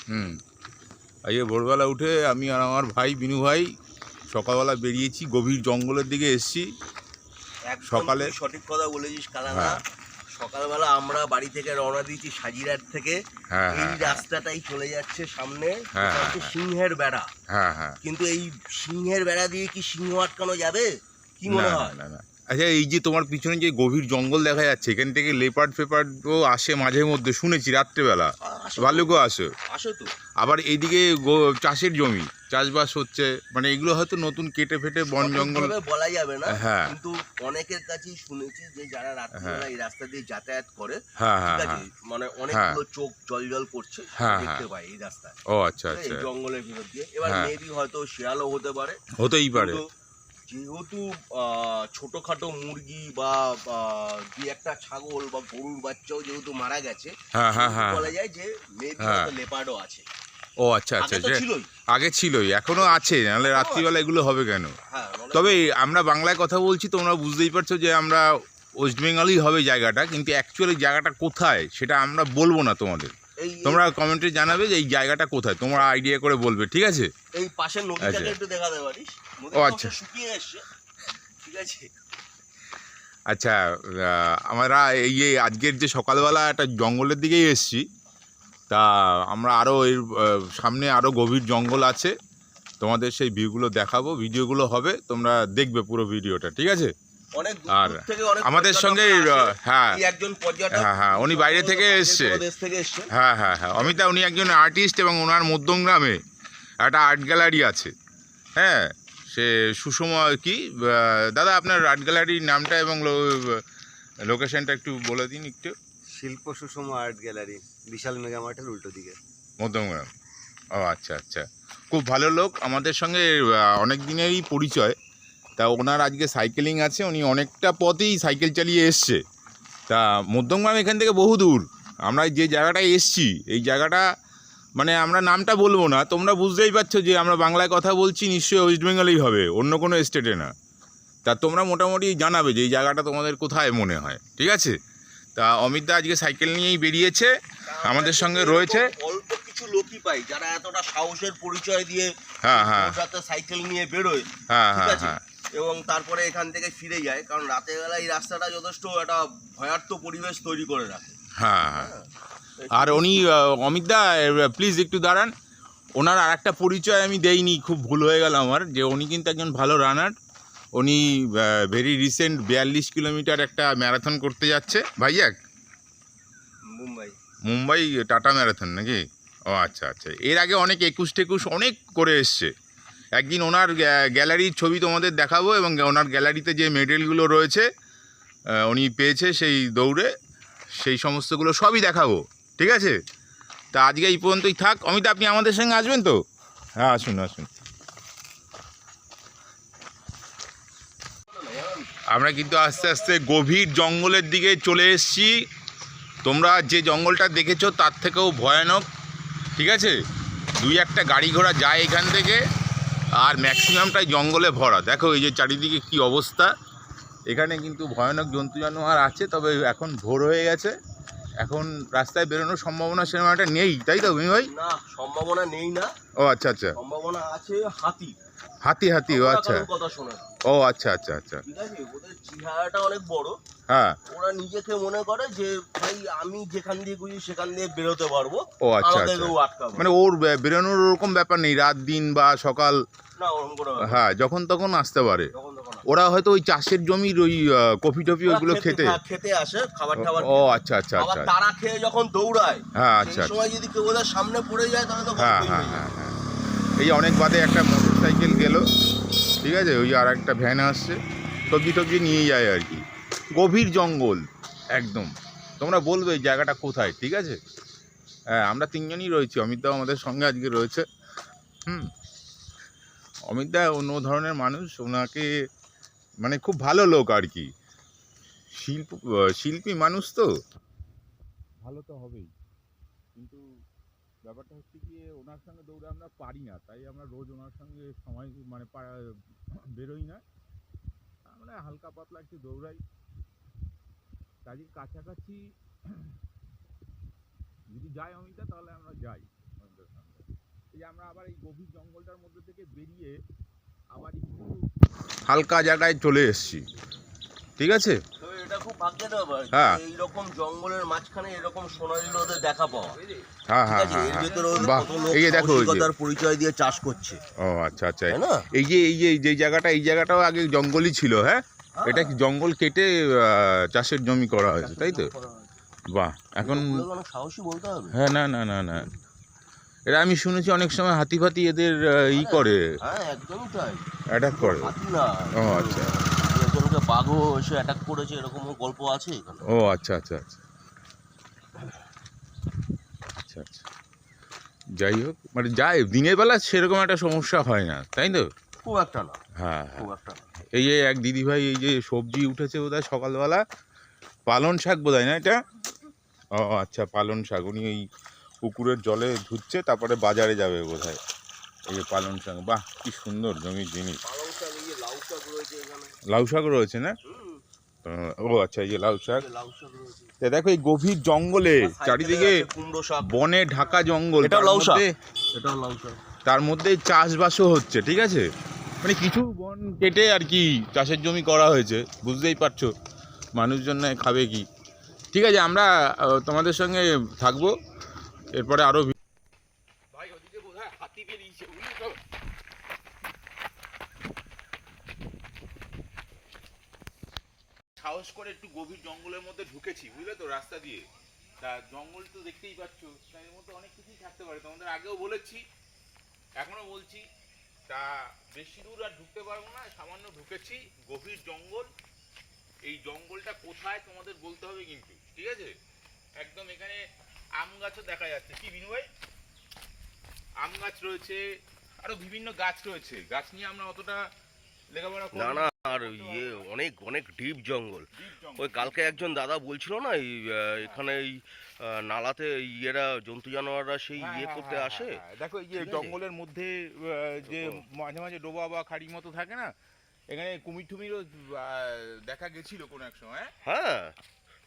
হুম। আজকে ভোরবেলা উঠে আমি আর আমার ভাই বিনু ভাই সকালবেলা বেরিয়েছি, গভীর জঙ্গলের দিকে এসেছি। সকালে সঠিক কথা বলেছিস কালাদা। হ্যাঁ সকালবেলা আমরা বাড়ি থেকে রওনা দিয়েছি সাজিরহাট থেকে। হ্যাঁ এই হ্যাঁ রাস্তাটাই চলে যাচ্ছে সামনে, হ্যাঁ এটা হ্যাঁ হচ্ছে সিংহের বেড়া। হ্যাঁ হ্যাঁ। কিন্তু এই সিংহের বেড়া দিয়ে কি সিংহ আটকানো যাবে, কি মনে না হয়? না না। আচ্ছা, এই যে তোমার পিছনে যে গভীর জঙ্গল দেখা যাচ্ছে, এখান থেকে লেপার্ড ফেপার্ডও আসে মাঝে মধ্যে, শুনেছি রাত্রেবেলা ভাল্লুকও আসে। আসো তো। আবার এইদিকে চাষের জমি চাষবাস হচ্ছে, মানে এগুলো হয়তো নতুন কেটে ফেটে বন জঙ্গল বলা যাবে না, হ্যাঁ কিন্তু অনেকের কাছেই শুনেছি যে যারা রাত্রিবেলা এই রাস্তা দিয়ে যাতায়াত করে, হ্যাঁ ঠিক হ্যাঁ আছে, হ্যাঁ মানে অনেকগুলো চোখ জল করছে হ্যাঁ দেখতে পাই এই রাস্তায়। ও আচ্ছা এই আচ্ছা, জঙ্গলের ভিতর দিয়ে এবার হ্যাঁ মেবি হয়তো শেয়ালও হতে পারে, হতেই পারে। যেহেতু ছোটখাটো মুরগি বা দুই একটা ছাগল বা গরুর বাচ্চাও যেহেতু মারা গেছে, হ্যাঁ হ্যাঁ হ্যাঁ বলা যায় যে মেবি হ্যাঁ। হয়তো লেপার্ডও আছে। ও আচ্ছা আচ্ছা, আগে তো ছিলই। আগে ছিলই, এখনো আছে, নাহলে এখনো রাত্রিবেলা এগুলো হবে কেন? হ্যাঁ, তবে আমরা বাংলায় কথা বলছি, তোমরা বুঝতেই পারছো যে আমরা ওয়েস্ট বেঙ্গলই হবে জায়গাটা, কিন্তু অ্যাকচুয়ালি জায়গাটা কোথায় সেটা আমরা বলবো না তোমাদের। তোমরা কমেন্টে জানাবে যে এই জায়গাটা কোথায়, তোমরা আইডিয়া করে বলবে, ঠিক আছে? এই পাশের নদীটাকে একটু দেখাতে পারিস? ও আচ্ছা, শুকিয়ে এসছে, ঠিক আছে। আচ্ছা। আমরা এই যে আজকের যে সকালবেলা একটা জঙ্গলের দিকেই এসছি, তা আমরা আরও এর সামনে আরও গভীর জঙ্গল আছে, তোমাদের সেই ভিউগুলো দেখাবো, ভিডিওগুলো হবে, তোমরা দেখবে পুরো ভিডিওটা, ঠিক আছে? আর আমাদের সঙ্গে হ্যাঁ হ্যাঁ হ্যাঁ, উনি বাইরে থেকে এসছে। হ্যাঁ হ্যাঁ হ্যাঁ, অমিতা উনি একজন আর্টিস্ট এবং ওনার মধ্যমগ্রামে একটা আর্ট গ্যালারি আছে। হ্যাঁ, সে সুষমা কি দাদা, আপনার আর্ট গ্যালারির নামটা এবং লোকেশনটা একটু বলে দিন একটু। শিল্প সুষমা আর্ট গ্যালারি, বিশাল মেগা মার্টের উল্টো দিকে, মধ্যমগ্রাম। ও আচ্ছা আচ্ছা, খুব ভালো লোক, আমাদের সঙ্গে অনেক দিনেরই পরিচয়। তা ওনার আজকে সাইকেলিং আছে, উনি অনেকটা পথেই সাইকেল চালিয়ে এসছে। তা মধ্যমগ্রাম এখান থেকে বহু দূর। আমরা যে জায়গাটায় এসছি, এই জায়গাটা মানে আমরা নামটা বলবো না, তোমরা বুঝতেই পারছো যে আমরা বাংলায় কথা বলছি, নিশ্চয়ই ওয়েস্ট বেঙ্গলেই হবে, অন্য কোনো স্টেটে না। তা তোমরা মোটামুটি জানাবে যে এই জায়গাটা তোমাদের কোথায় মনে হয়, ঠিক আছে? তা অমিত দা আজকে সাইকেল নিয়েই বেরিয়েছে, আমাদের সঙ্গে রয়েছে। অল্প কিছু লোকই পাই যারা এতটা সাহসের পরিচয় দিয়ে হ্যাঁ হ্যাঁ সাইকেল নিয়ে বেরোয়, হ্যাঁ ঠিক হ্যাঁ আছে, হ্যাঁ এবং তারপরে এখান থেকে ফিরে যায়, কারণ রাতের বেলা এই রাস্তাটা যথেষ্ট একটা ভয়ার্থ পরিবেশ তৈরি করে রাখে। হ্যাঁ হ্যাঁ। আর উনি অমিত দা প্লিজ একটু দাঁড়ান, ওনার আর একটা পরিচয় আমি দেইনি, খুব ভুল হয়ে গেল আমার, যে উনি কিন্তু একজন ভালো রানার। উনি ভেরি রিসেন্ট 42 কিলোমিটার একটা ম্যারাথন করতে যাচ্ছে ভাইয়াক, মুম্বাই টাটা ম্যারাথন নাকি? ও আচ্ছা আচ্ছা, এর আগে অনেক 21 অনেক করে এসছে। একদিন ওনার গ্যালারির ছবি তোমাদের দেখাবো, এবং ওনার গ্যালারিতে যে মেডেলগুলো রয়েছে উনি পেয়েছে সেই দৌড়ে, সেই সমস্তগুলো সবই দেখাবো, ঠিক আছে? তা আজকে এই পর্যন্তই থাক। অমিতা, আপনি আমাদের সঙ্গে আসবেন তো? হ্যাঁ, আসুন আসুন। আমরা কিন্তু আস্তে আস্তে গভীর জঙ্গলের দিকে চলে এসেছি। তোমরা যে জঙ্গলটা দেখেছো তার থেকেও ভয়ানক, ঠিক আছে? দুই একটা গাড়ি ঘোড়া যায় এখান থেকে, আর ম্যাক্সিমামটাই জঙ্গলে ভরা। দেখো এই যে চারিদিকে কি অবস্থা, এখানে কিন্তু ভয়ানক জন্তু জানোয়ার আছে, তবে এখন ভোর হয়ে গেছে, এখন রাস্তায় বেরোনোর সম্ভাবনা সেরকম একটা নেই, তাই তো বিনু ভাই? না, সম্ভাবনা নেই না। ও আচ্ছা আচ্ছা, সম্ভাবনা আছে হাতি। হাতি, ও আচ্ছা, কথা শোনা। ও আচ্ছা আচ্ছা আচ্ছা, ঠিক আছে, ওদের চেহারাটা অনেক বড়। হ্যাঁ, ওরা নিজেকে মনে করে যে ভাই আমি যেখান দিয়ে খুঁজি সেখান দিয়ে বেরোতে পারবো। ও আচ্ছা আচ্ছা, মানে ওর বেরোনোর ওরকম ব্যাপার নেই, রাত দিন বা সকাল, না ওরকম করে, হ্যাঁ যখন তখন আসতে পারে। ওরা হয়তো ওই চাষের জমির ওই কফি টফি ওইগুলো খেতে আসে, খাবার টাবার। ও আচ্ছা আচ্ছা আচ্ছা, তারা খেয়ে যখন দৌড়ায়, হ্যাঁ আচ্ছা, সেই সময় যদি কেউ ওদের সামনে পড়ে যায় তাহলে তো হ্যাঁ হ্যাঁ হ্যাঁ হ্যাঁ। এই অনেক বাদে একটা মোটর সাইকেল গেল, ঠিক আছে, ওই আর একটা ভ্যান আসছে, সবজি টবজি নিয়ে যায় আর কি। গভীর জঙ্গল একদম, তোমরা বলবে এই জায়গাটা কোথায়, ঠিক আছে? হ্যাঁ, আমরা তিনজনই রয়েছি, অমিতদাও আমাদের সঙ্গে আজকে রয়েছে। অমিতদা অন্য ধরনের মানুষ, ওনাকে মানে খুব ভালো লোক আর কি, শিল্পী মানুষ, তো ভালো তো হবেই, কিন্তু ব্যাপারটা হচ্ছে কি ওনার সঙ্গে দৌড়ে আমরা পারি না, তাই আমরা রোজ ওনার সঙ্গে সময় মানে বেরোই না, আমরা হালকা পাতলা একটু দৌড়াই। কাজের কাছাকাছি যদি যাই অমিতা তাহলে আমরা যাই, আপনাদের সামনে। এই যে আমরা আবার এই গভীর জঙ্গলটার মধ্যে থেকে বেরিয়ে আবার একটু হালকা জায়গায় চলে এসেছি, ঠিক আছে। তবে এটা খুব ভাগ্যের ব্যাপার, হ্যাঁ। এইরকম জঙ্গলের মাঝখানে এরকম সোনালী নদের দেখা পাওয়া। হ্যাঁ ঠিক হ্যাঁ আছে, হ্যাঁ এর হ্যাঁ। ভেতরে বাহ, কত লোক এই যে দেখো, এই যে সাহসিকতার পরিচয় দিয়ে চাষ করছে, ও আচ্ছা আচ্ছা, তাই না? এই যে জায়গাটা, এই জায়গাটাও আগে জঙ্গলই ছিল। হ্যাঁ, এটা কি জঙ্গল কেটে চাষের জমি করা হয়েছে, তাই তো? বাহ, এখন লোকগুলোকে অনেক সাহসী বলতে হবে। হ্যাঁ, না না না না, এরা আমি শুনেছি অনেক সময় হাতি ফাতি এদের করে, হ্যাঁ একদমই তাই, অ্যাটাক করে। হাতি না, ও আচ্ছা, একজনকে বাঘও এসে অ্যাটাক করেছে, এরকমও গল্প আছে এখানে। ও আচ্ছা আচ্ছা আচ্ছা আচ্ছা আচ্ছা, যাই হোক, মানে যাই দিনের বেলা সেরকম একটা সমস্যা হয় না, তাই তো? খুব একটা না, হ্যাঁ খুব হ্যাঁ। একটা না। এই যে এক দিদিভাই এই যে সবজি উঠেছে বোধহয় সকালবেলা, পালন শাক বোধহয় না এটা? ও আচ্ছা, পালন শাক, উনি ওই পুকুরের জলে ধুচ্ছে, তারপরে বাজারে যাবে বোধহয়। এই যে পালন শাক, বাহ কি সুন্দর জমির জিনিস। পালং শাক, এই যে লাউ শাক রয়েছে এখানে। লাউ শাক রয়েছে না? ও আচ্ছা, এই যে লাউ শাক। তা দেখো এই গভীর জঙ্গলে চারিদিকে কুমড়ো শাক, বনে ঢাকা জঙ্গল, এটাও তার লাউ শাক, মধ্যে এটাও লাউ শাক। তার মধ্যে চাষবাসও হচ্ছে, ঠিক আছে। মানে কিছু বন কেটে আর কি চাষের জমি করা হয়েছে, বুঝতেই পারছো মানুষজন না খাবে কি। ঠিক আছে, আমরা তোমাদের সঙ্গে থাকবো এরপরে আরো। ভাই ওদিকে বোধহয় হাতি বেরিয়েছে, বুঝলি তো? সাহস করে একটু গভীর জঙ্গলের মধ্যে ঢুকেছি, বুঝলে তো, রাস্তা দিয়ে। তা জঙ্গল তো দেখতেই পাচ্ছ, তার মধ্যে অনেক কিছুই থাকতে পারে, তোমাদের আগেও বলেছি, এখনো বলছি। তা বেশি দূর আর ঢুকতে পারবো না, সামান্য ঢুকেছি গভীর জঙ্গল। এই জঙ্গলটা কোথায় তোমাদের বলতে হবে কিন্তু, ঠিক আছে। একদম এখানে আম গাছও দেখা যাচ্ছে, কি বিনু ভাই? আম গাছ রয়েছে, আরো বিভিন্ন গাছ রয়েছে। গাছ নিয়ে আমরা অতটা লেখাপড়া করি না না, আর ইয়ে অনেক অনেক ডিপ জঙ্গল। ওই কালকে একজন দাদা বলছিল না, এই এখানে এই নালাতে ইয়েরা জন্তু জানোয়াররা সেই ইয়ে করতে আসে। দেখো এই যে ঠিক আছে? জঙ্গলের মধ্যে যে মাঝে মাঝে ডোবা বা খাড়ির মতো থাকে না, এখানে কুমির টুমিরও দেখা গেছিল কোনো এক সময়। হ্যাঁ,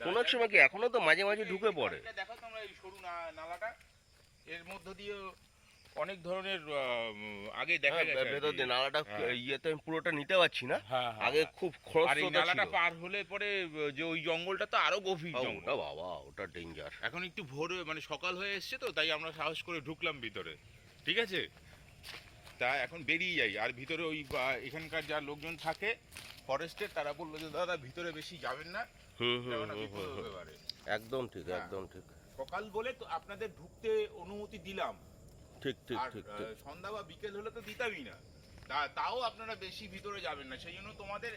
কোন এক সময় কি, এখনো তো মাঝে মাঝে ঢুকে পড়ে। দেখো তোমরা এই সরু নালাটা, এর মধ্য দিয়ে অনেক ধরনের আগে দেখা গেছে। ভেতর দিয়ে নালাটা ইয়েতে আমি পুরোটা নিতে পারছি না, হ্যাঁ, আগে খুব খরচ আর এই নালাটা পার হলে পরে যে ওই জঙ্গলটা তো আরো গভীর জঙ্গল। ওটা বাবা, ওটা ডেঞ্জার। এখন একটু ভোর মানে সকাল হয়ে এসছে তো, তাই আমরা সাহস করে ঢুকলাম ভিতরে, ঠিক আছে। তা এখন বেরিয়ে যাই, আর ভিতরে ওই এখানকার যা লোকজন থাকে ফরেস্টের, তারা বললো যে দাদা ভিতরে বেশি যাবেন না, কেননা বিপদ হতে পারে। একদম ঠিক, হ্যাঁ। একদম ঠিক। সকাল বলে তো আপনাদের ঢুকতে অনুমতি দিলাম, ঠিক ঠিক আর ঠিক ঠিক। সন্ধ্যা বা বিকেল হলে তো দিতামই না। তাও আপনারা বেশি ভিতরে যাবেন না, সেই জন্য তোমাদের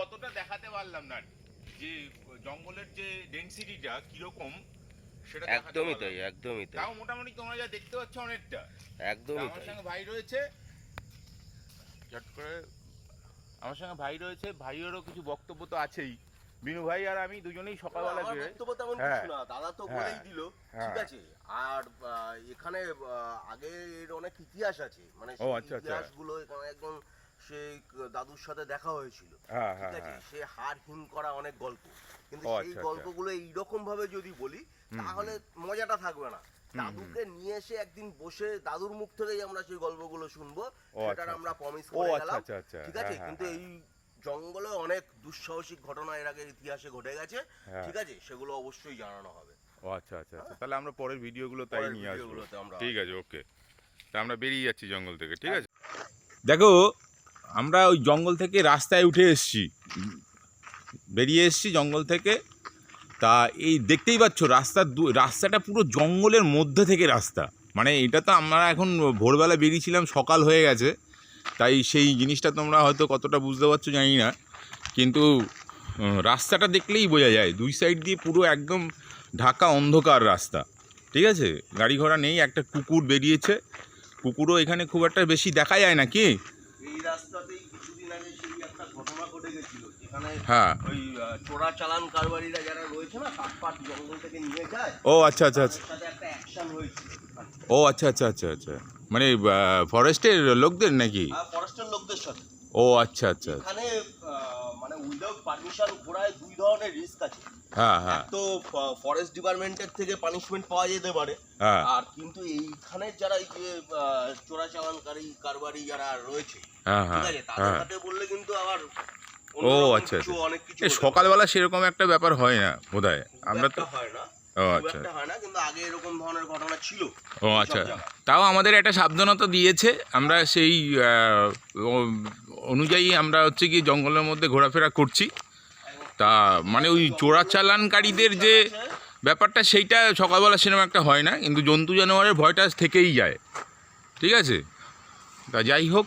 অতটা দেখাতে পারলাম না যে জঙ্গলের যে ডেনসিটিটা কিরকম সেটা দেখাতে একদমই পারলাম তাই, না। একদমই তাই, তাও মোটামুটি তোমরা যা দেখতে পাচ্ছ অনেকটা। একদমই আমার তাই। সঙ্গে ভাই রয়েছে, চট করে আমার সঙ্গে ভাই রয়েছে, ভাইয়েরও কিছু বক্তব্য তো আছেই। বিনু ভাই আর আমি দুজনেই সকালবেলা আমার বেরোই। বক্তব্য তেমন হ্যাঁ, কিছু না, দাদা তো হ্যাঁ, বলেই দিল, হ্যাঁ। ঠিক আছে। আর এখানে আগে এর অনেক ইতিহাস আছে, মানে ও, সেই আচ্ছা, আচ্ছা। ইতিহাসগুলো এখানে একজন সেই দাদুর সাথে দেখা হয়েছিল, হ্যাঁ ঠিক হ্যাঁ আছে। হ্যাঁ। সে হাড় হিম করা অনেক গল্প, কিন্তু ও, সেই আচ্ছা, আচ্ছা। গল্পগুলো এইরকম ভাবে যদি বলি তাহলে মজাটা থাকবে না। দাদুকে নিয়ে এসে একদিন বসে দাদুর মুখ থেকেই আমরা সেই গল্পগুলো শুনবো, ও, সেটার আচ্ছা, আমরা প্রমিস ও করে আচ্ছা গেলাম, আচ্ছা আচ্ছা, ঠিক আছে। হ্যাঁ, কিন্তু হ্যাঁ, এই জঙ্গলে অনেক দুঃসাহসিক ঘটনা এর আগে ইতিহাসে ঘটে গেছে, হ্যাঁ। ঠিক আছে, সেগুলো অবশ্যই জানানো হবে। ও আচ্ছা আচ্ছা আচ্ছা, তাহলে আমরা পরের ভিডিওগুলো তাই পরের নিয়ে আসবো। ভিডিওগুলোতে আমরা ঠিক আছে, ওকে। তা আমরা বেরিয়ে যাচ্ছি জঙ্গল থেকে, ঠিক আছে। দেখো আমরা ওই জঙ্গল থেকে রাস্তায় উঠে এসেছি, বেরিয়ে এসেছি জঙ্গল থেকে। তা এই দেখতেই পাচ্ছ রাস্তাটা পুরো জঙ্গলের মধ্যে থেকে রাস্তা, মানে এটা তো আমরা এখন ভোরবেলা বেরিয়েছিলাম, সকাল হয়ে গেছে, তাই সেই জিনিসটা তোমরা হয়তো কতটা বুঝতে পারছো জানি না, কিন্তু রাস্তাটা দেখলেই বোঝা যায় দুই সাইড দিয়ে পুরো একদম ঢাকা অন্ধকার রাস্তা, ঠিক আছে। গাড়ি ঘোড়া নেই, একটা কুকুর বেরিয়েছে, কুকুরও এখানে খুব একটা বেশি দেখা যায় না কি। এই রাস্তাতেই কিছুদিন আগে সেই একটা ঘটনা ঘটে গেছিল, যেখানে হ্যাঁ, ওই চোরা চালান কারবারিরা যারা রয়েছে না, কাঠপাট জঙ্গল থেকে নিয়ে যায়, ও আচ্ছা আচ্ছা আচ্ছা, তাদের সাথে একটা অ্যাকশন হয়েছিল। ও আচ্ছা আচ্ছা আচ্ছা আচ্ছা, মানে ফরেস্টের লোকদের নাকি? আর ফরেস্টের লোকদের সাথে। ও আচ্ছা আচ্ছা, এখানে মানে উইদাউট পারমিশন ঘোরায় দুই ধরনের রিস্ক আছে। হ্যাঁ হ্যাঁ তো ফরেস্ট ডিপার্টমেন্টের থেকে পানিশমেন্ট পাওয়া যেতে পারে, হ্যাঁ আর কিন্তু এইখানে যারা এই যে চোরাচালানকারী কারবারি যারা রয়েছে, হ্যাঁ ঠিক হ্যাঁ আছে, তাদের হ্যাঁ হাতে বললে কিন্তু আবার ও অন্যরকম আচ্ছা কিছু, আচ্ছা অনেক কিছু এই হতে পারে। সকালবেলা সেরকম একটা ব্যাপার হয় না বোধহয় খুব আমরা তো একটা হয় না, ও খুব আচ্ছা একটা হয় না, কিন্তু আগে এরকম ধরনের ঘটনা ছিল ও এইসব আচ্ছা জায়গায়। তাও আমাদের একটা সাবধানতা দিয়েছে আমরা সেই অনুযায়ী আমরা হচ্ছে কি জঙ্গলের মধ্যে ঘোরাফেরা করছি তা মানে ওই চোরাচালানকারীদের যে ব্যাপারটা সেইটা সকালবেলা সেরকম একটা হয় না কিন্তু জন্তু জানোয়ারের ভয়টা থেকেই যায় ঠিক আছে তা যাই হোক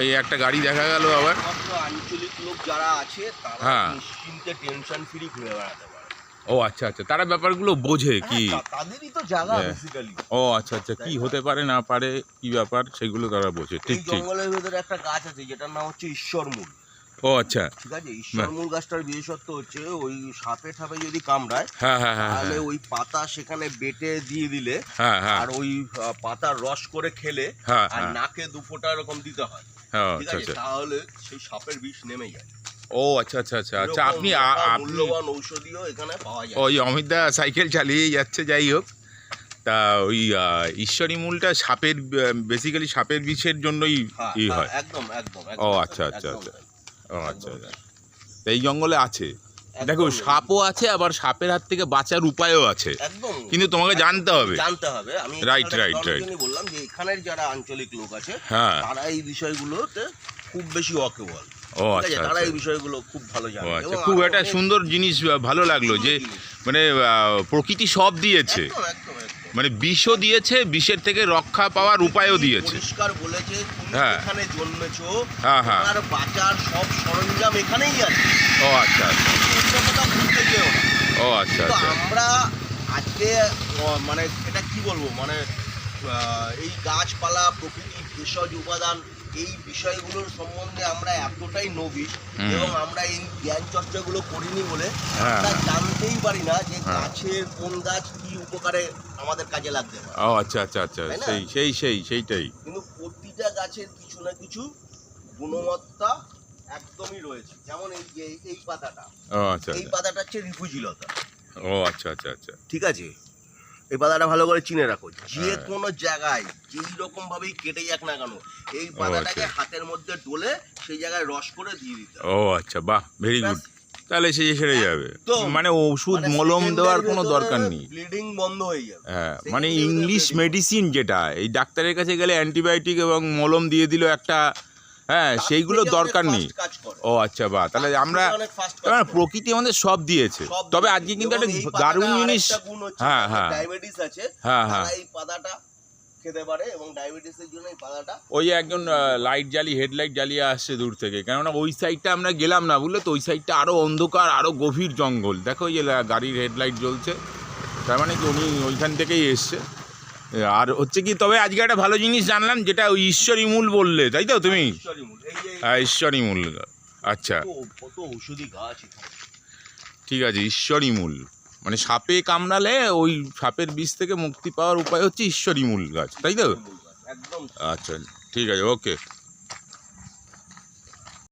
এই একটা গাড়ি দেখা গেল আবার একমাত্র আঞ্চলিক লোক যারা আছে তারা হ্যাঁ। নিশ্চিন্তে টেনশন ফ্রি ঘুরে বেড়াতে পারে। ও আচ্ছা আচ্ছা তারা ব্যাপারগুলো বোঝে কি হ্যাঁ, তাদেরই তো জায়গা হ্যাঁ। বেসিক্যালি। ও আচ্ছা আচ্ছা কি হতে পারে না পারে কি ব্যাপার সেগুলো তারা বোঝে এই ঠিক ঠিক জঙ্গলের ভেতরে একটা গাছ আছে যেটার নাম হচ্ছে ঈশ্বরমূল, ও আচ্ছা ঠিক আছে। ঈশ্বরমূল গাছটার বিশেষত্ব হচ্ছে ওই সাপে ঠাপে যদি কামড়ায় হ্যাঁ হ্যাঁ হ্যাঁ তাহলে হ্যাঁ ওই পাতা সেখানে বেটে দিয়ে দিলে হ্যাঁ হ্যাঁ আর ওই পাতার রস করে খেলে হ্যাঁ আর হ্যাঁ নাকে 2 ফোঁটা এরকম দিতে হয়, হ্যাঁ ঠিক আচ্ছা আছে, আচ্ছা তাহলে সেই সাপের বিষ নেমে যায়। ও আচ্ছা আচ্ছা আচ্ছা আচ্ছা এরকম আপনি একটা আপনি মূল্যবান ঔষধিও এখানে পাওয়া যায়। ওই অমিতদা সাইকেল চালিয়েই যাচ্ছে যাই হোক তা ওই ঈশ্বরী মূলটা সাপের বেসিক্যালি সাপের বিষের জন্যই হ্যাঁ, ই হ্যাঁ, হয় একদম একদম ও একদম, আচ্ছা আচ্ছা একদম, আচ্ছা একদম, ও আচ্ছা আচ্ছা তা এই জঙ্গলে আছে একদম, দেখো সাপও আছে আবার সাপের হাত থেকে বাঁচার উপায়ও আছে একদম কিন্তু তোমাকে জানতে হবে জানতে হবে। আমি Right, এখানকার right, right. জন্যই বললাম যে এখানের যারা আঞ্চলিক লোক আছে হ্যাঁ তারা এই বিষয়গুলোতে খুব বেশি ওয়াকেবল, ও ঠিক আচ্ছা আছে, তারা আচ্ছা এই বিষয়গুলো খুব ভালো ও জানে। আচ্ছা এবং খুব আরো একটা অনেক সুন্দর জিনিস ভালো লাগলো যে জিনিস। মানে প্রকৃতি সব দিয়েছে একদম একদম একদম। মানে বিষও দিয়েছে বিষের থেকে রক্ষা পাওয়ার উপায়ও দিয়েছে পরিষ্কার বলেছে তুমি হ্যাঁ। এখানে জন্মেছো, হ্যাঁ, হ্যাঁ। তোমার বাঁচার সব সরঞ্জাম এখানেই আছে, ও আচ্ছা আচ্ছা অন্য কোথাও ঘুরতে যেও না। ও আচ্ছা তো আচ্ছা আমরা আজকে মানে এটা কি বলবো, মানে এই গাছপালা প্রকৃতির ভেষজ উপাদান এই বিষয়গুলোর সম্বন্ধে আমরা এতটাই নবীশ হুম। এবং আমরা এই জ্ঞান চর্চাগুলো করিনি বলে হ্যাঁ, আমরা হ্যাঁ। জানতেই পারি না যে হ্যাঁ। গাছের কোন গাছ কি উপকারে আমাদের কাজে লাগতে পারে। ও আচ্ছা আচ্ছা আচ্ছা তাই না? সেইটাই কিন্তু প্রতিটা গাছের কিছু না কিছু গুণমত্তা একদমই রয়েছে। যেমন এই যে এই পাতাটা, ও আচ্ছা এই পাতাটা হচ্ছে রিফুজিলতা, ও আচ্ছা আচ্ছা আচ্ছা ঠিক আছে। এই পাতাটা ভালো করে চিনে রাখো, যে হ্যাঁ। কোনো জায়গায় যেই রকম ভাবেই কেটে যাক না কেন এই পাতাটাকে আচ্ছা। হাতের মধ্যে ডলে সেই জায়গায় রস করে দিয়ে দিতে হবে। ও আচ্ছা বাহ ভেরি গুড তাহলে সে সেরে যাবে একদম। মানে ওষুধ মলম দেওয়ার কোনো দরকার নেই ব্লিডিং বন্ধ হয়ে যাবে। হ্যাঁ মানে Second day English bleeding medicine যেটা এই ডাক্তারের কাছে গেলে অ্যান্টিবায়োটিক এবং মলম দিয়ে দিল একটা হ্যাঁ তার সেইগুলো থেকে দরকার অনেক নেই fast কাজ করে। ও আচ্ছা বাহ তাহলে তার আমরা থেকে অনেক fast কাজ মানে করে। প্রকৃতি আমাদের সব দিয়েছে সব তবে দিয়েছে। আজকে কিন্তু এবং একটা এই পাতাটা দারুণ জিনিস আরেকটা গুণ হচ্ছে, হ্যাঁ, যাদের হ্যাঁ। ডায়াবেটিস আছে হ্যাঁ, হ্যাঁ। তারা এই পাতাটা খেতে পারে এবং ডায়াবেটিসের জন্য এই পাতাটা ওই একজন লাইট জ্বালিয়ে হেডলাইট জ্বালিয়ে আসছে দূর থেকে কেননা ওই সাইডটা আমরা গেলাম না বুঝলে তো ওই সাইডটা আরও অন্ধকার আরও গভীর জঙ্গল দেখো ওই যে গাড়ির হেডলাইট জ্বলছে তার মানে কি উনি ওইখান থেকেই এসছে আর হচ্ছে কি তবে আজকে একটা ভালো জিনিস জানলাম যেটা ওই ঈশ্বরী মূল বললে তাই তো তুমি ঈশ্বরীমূল। এই যে হ্যাঁ ঈশ্বরী মূল আচ্ছা কত ঔষধি গাছ এখানে। ঠিক আছে ঈশ্বরী মূল মানে সাপে কামড়ালে ওই সাপের বিষ থেকে মুক্তি পাওয়ার উপায় হচ্ছে ঈশ্বরী মূল গাছ তাই তো একদম আচ্ছা ঠিক আছে ওকে